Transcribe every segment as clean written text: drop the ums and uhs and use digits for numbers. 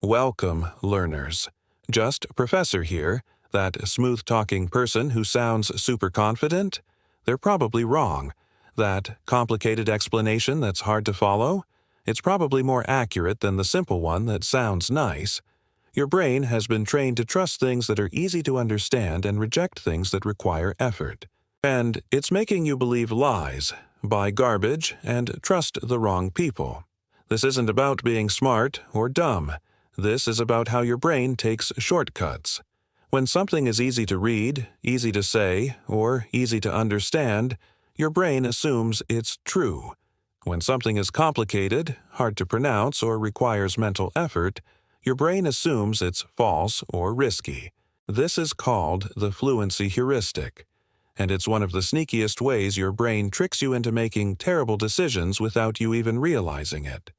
Welcome, learners. JustProfessor here, that smooth-talking person who sounds super confident? They're probably wrong. That complicated explanation that's hard to follow? It's probably more accurate than the simple one that sounds nice. Your brain has been trained to trust things that are easy to understand and reject things that require effort. And it's making you believe lies, buy garbage, and trust the wrong people. This isn't about being smart or dumb. This is about how your brain takes shortcuts. When something is easy to read, easy to say, or easy to understand, your brain assumes it's true. When something is complicated, hard to pronounce, or requires mental effort, your brain assumes it's false or risky. This is called the fluency heuristic, and it's one of the sneakiest ways your brain tricks you into making terrible decisions without you even realizing it.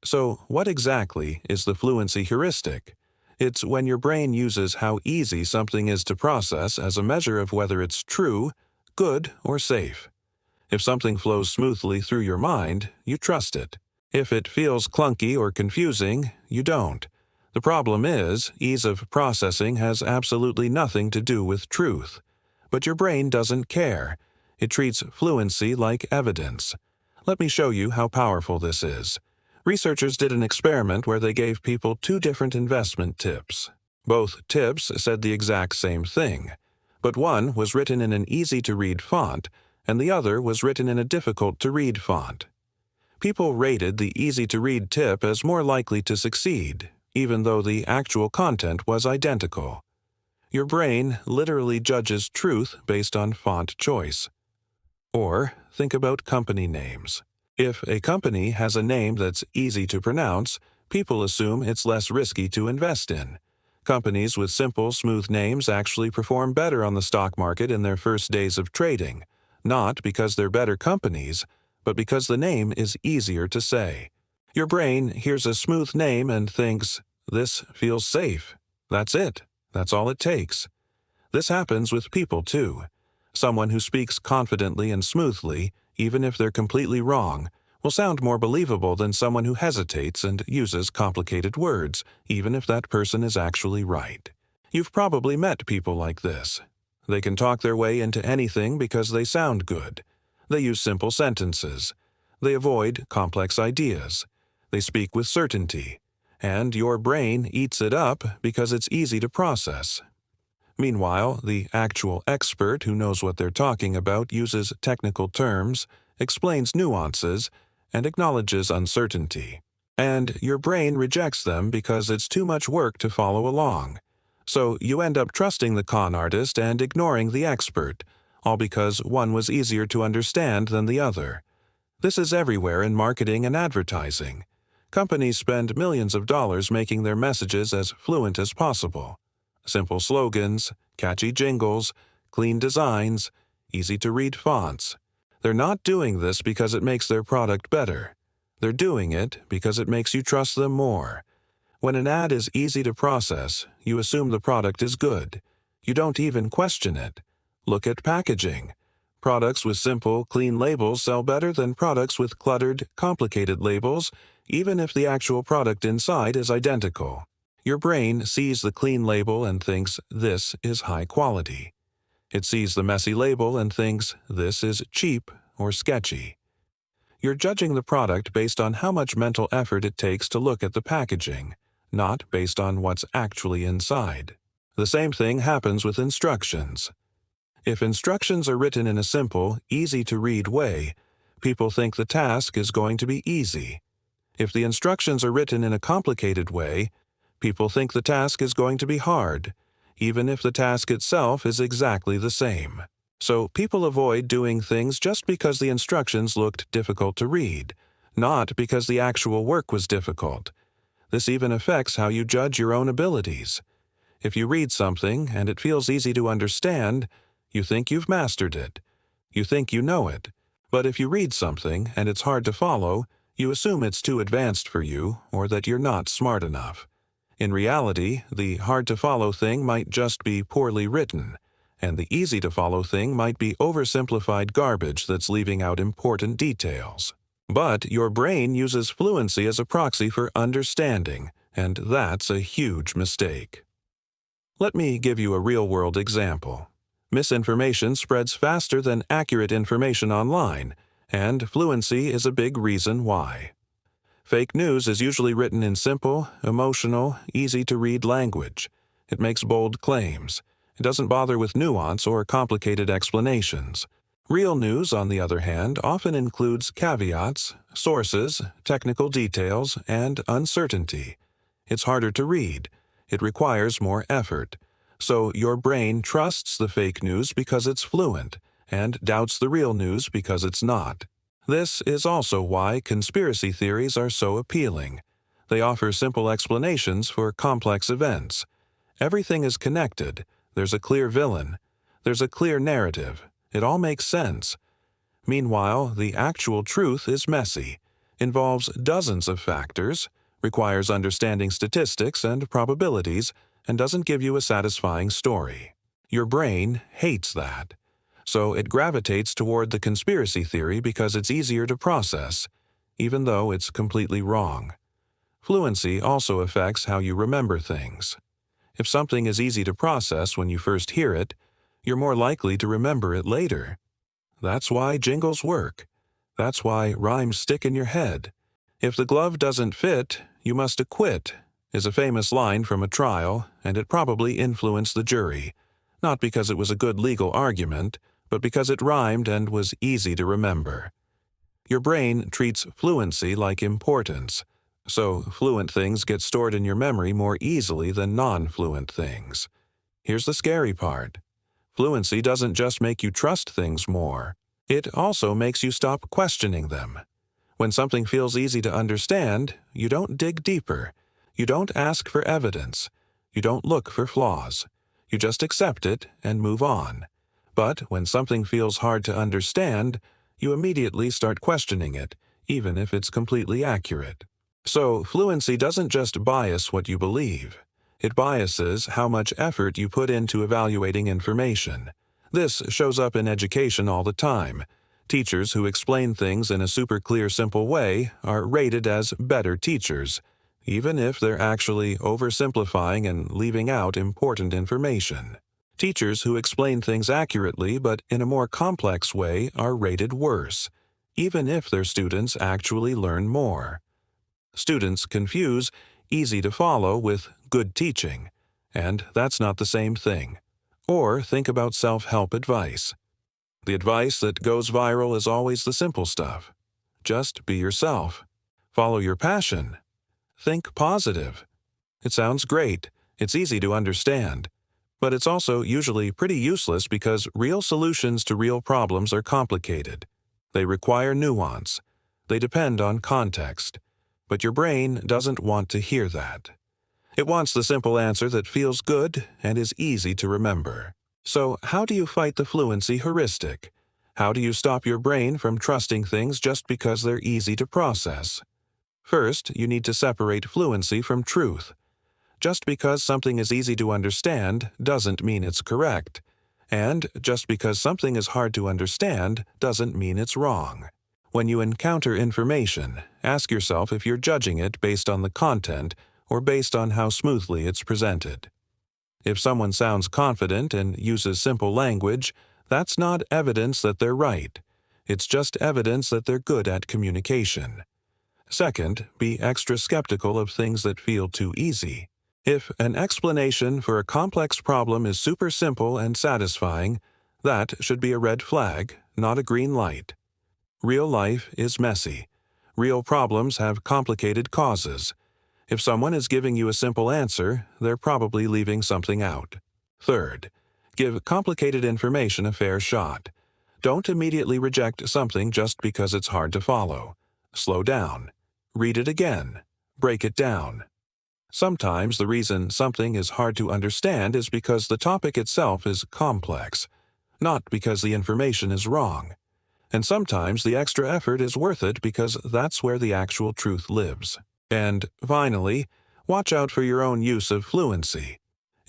So, what exactly is the fluency heuristic? It's when your brain uses how easy something is to process as a measure of whether it's true, good, or safe. If something flows smoothly through your mind, you trust it. If it feels clunky or confusing, you don't. The problem is, ease of processing has absolutely nothing to do with truth. But your brain doesn't care. It treats fluency like evidence. Let me show you how powerful this is. Researchers did an experiment where they gave people two different investment tips. Both tips said the exact same thing, but one was written in an easy-to-read font, and the other was written in a difficult-to-read font. People rated the easy-to-read tip as more likely to succeed, even though the actual content was identical. Your brain literally judges truth based on font choice. Or think about company names. If a company has a name that's easy to pronounce, people assume it's less risky to invest in. Companies with simple, smooth names actually perform better on the stock market in their first days of trading, not because they're better companies, but because the name is easier to say. Your brain hears a smooth name and thinks, "This feels safe." That's it. That's all it takes. This happens with people, too. Someone who speaks confidently and smoothly, even if they're completely wrong, will sound more believable than someone who hesitates and uses complicated words, even if that person is actually right. You've probably met people like this. They can talk their way into anything because they sound good. They use simple sentences. They avoid complex ideas. They speak with certainty. And your brain eats it up because it's easy to process. Meanwhile, the actual expert who knows what they're talking about uses technical terms, explains nuances, and acknowledges uncertainty. And your brain rejects them because it's too much work to follow along. So you end up trusting the con artist and ignoring the expert, all because one was easier to understand than the other. This is everywhere in marketing and advertising. Companies spend millions of dollars making their messages as fluent as possible. Simple slogans, catchy jingles, clean designs, easy-to-read fonts. They're not doing this because it makes their product better. They're doing it because it makes you trust them more. When an ad is easy to process, you assume the product is good. You don't even question it. Look at packaging. Products with simple, clean labels sell better than products with cluttered, complicated labels, even if the actual product inside is identical. Your brain sees the clean label and thinks, this is high quality. It sees the messy label and thinks, this is cheap or sketchy. You're judging the product based on how much mental effort it takes to look at the packaging, not based on what's actually inside. The same thing happens with instructions. If instructions are written in a simple, easy-to-read way, people think the task is going to be easy. If the instructions are written in a complicated way, people think the task is going to be hard, even if the task itself is exactly the same. So people avoid doing things just because the instructions looked difficult to read, not because the actual work was difficult. This even affects how you judge your own abilities. If you read something and it feels easy to understand, you think you've mastered it. You think you know it. But if you read something and it's hard to follow, you assume it's too advanced for you or that you're not smart enough. In reality, the hard-to-follow thing might just be poorly written, and the easy-to-follow thing might be oversimplified garbage that's leaving out important details. But your brain uses fluency as a proxy for understanding, and that's a huge mistake. Let me give you a real-world example. Misinformation spreads faster than accurate information online, and fluency is a big reason why. Fake news is usually written in simple, emotional, easy-to-read language. It makes bold claims. It doesn't bother with nuance or complicated explanations. Real news, on the other hand, often includes caveats, sources, technical details, and uncertainty. It's harder to read. It requires more effort. So your brain trusts the fake news because it's fluent, and doubts the real news because it's not. This is also why conspiracy theories are so appealing. They offer simple explanations for complex events. Everything is connected. There's a clear villain. There's a clear narrative. It all makes sense. Meanwhile, the actual truth is messy, involves dozens of factors, requires understanding statistics and probabilities, and doesn't give you a satisfying story. Your brain hates that. So it gravitates toward the conspiracy theory because it's easier to process, even though it's completely wrong. Fluency also affects how you remember things. If something is easy to process when you first hear it, you're more likely to remember it later. That's why jingles work. That's why rhymes stick in your head. If the glove doesn't fit, you must acquit, is a famous line from a trial, and it probably influenced the jury, not because it was a good legal argument, but because it rhymed and was easy to remember. Your brain treats fluency like importance, so fluent things get stored in your memory more easily than non-fluent things. Here's the scary part. Fluency doesn't just make you trust things more. It also makes you stop questioning them. When something feels easy to understand, you don't dig deeper. You don't ask for evidence. You don't look for flaws. You just accept it and move on. But when something feels hard to understand, you immediately start questioning it, even if it's completely accurate. So, fluency doesn't just bias what you believe. It biases how much effort you put into evaluating information. This shows up in education all the time. Teachers who explain things in a super clear, simple way are rated as better teachers, even if they're actually oversimplifying and leaving out important information. Teachers who explain things accurately but in a more complex way are rated worse, even if their students actually learn more. Students confuse easy to follow with good teaching, and that's not the same thing. Or think about self-help advice. The advice that goes viral is always the simple stuff. Just be yourself. Follow your passion. Think positive. It sounds great. It's easy to understand. But it's also usually pretty useless because real solutions to real problems are complicated. They require nuance. They depend on context. But your brain doesn't want to hear that. It wants the simple answer that feels good and is easy to remember. So, how do you fight the fluency heuristic? How do you stop your brain from trusting things just because they're easy to process? First, you need to separate fluency from truth. Just because something is easy to understand doesn't mean it's correct. And just because something is hard to understand doesn't mean it's wrong. When you encounter information, ask yourself if you're judging it based on the content or based on how smoothly it's presented. If someone sounds confident and uses simple language, that's not evidence that they're right. It's just evidence that they're good at communication. Second, be extra skeptical of things that feel too easy. If an explanation for a complex problem is super simple and satisfying, that should be a red flag, not a green light. Real life is messy. Real problems have complicated causes. If someone is giving you a simple answer, they're probably leaving something out. Third, give complicated information a fair shot. Don't immediately reject something just because it's hard to follow. Slow down. Read it again. Break it down. Sometimes the reason something is hard to understand is because the topic itself is complex, not because the information is wrong. And sometimes the extra effort is worth it because that's where the actual truth lives. And finally, watch out for your own use of fluency.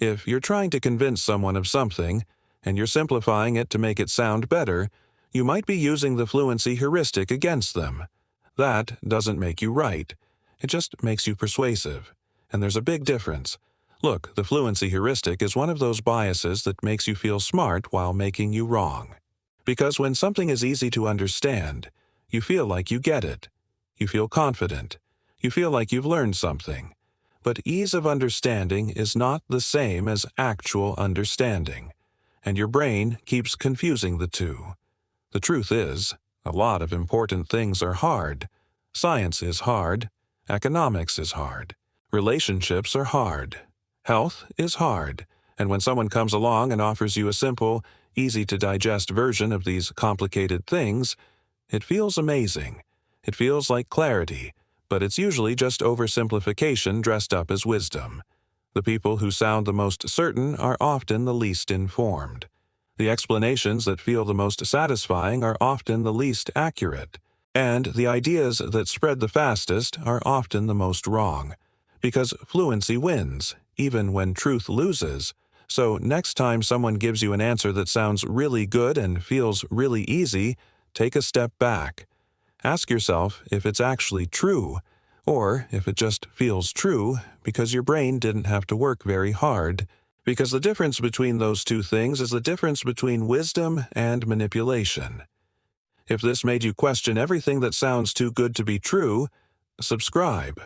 If you're trying to convince someone of something, and you're simplifying it to make it sound better, you might be using the fluency heuristic against them. That doesn't make you right. It just makes you persuasive. and there's a big difference. Look, the fluency heuristic is one of those biases that makes you feel smart while making you wrong. Because when something is easy to understand, you feel like you get it. You feel confident. You feel like you've learned something. But ease of understanding is not the same as actual understanding, and your brain keeps confusing the two. The truth is, a lot of important things are hard. Science is hard. Economics is hard. Relationships are hard. Health is hard. And when someone comes along and offers you a simple, easy-to-digest version of these complicated things, it feels amazing. It feels like clarity, but it's usually just oversimplification dressed up as wisdom. The people who sound the most certain are often the least informed. The explanations that feel the most satisfying are often the least accurate. And the ideas that spread the fastest are often the most wrong. Because fluency wins, even when truth loses. So next time someone gives you an answer that sounds really good and feels really easy, take a step back. Ask yourself if it's actually true, or if it just feels true because your brain didn't have to work very hard. Because the difference between those two things is the difference between wisdom and manipulation. If this made you question everything that sounds too good to be true, subscribe.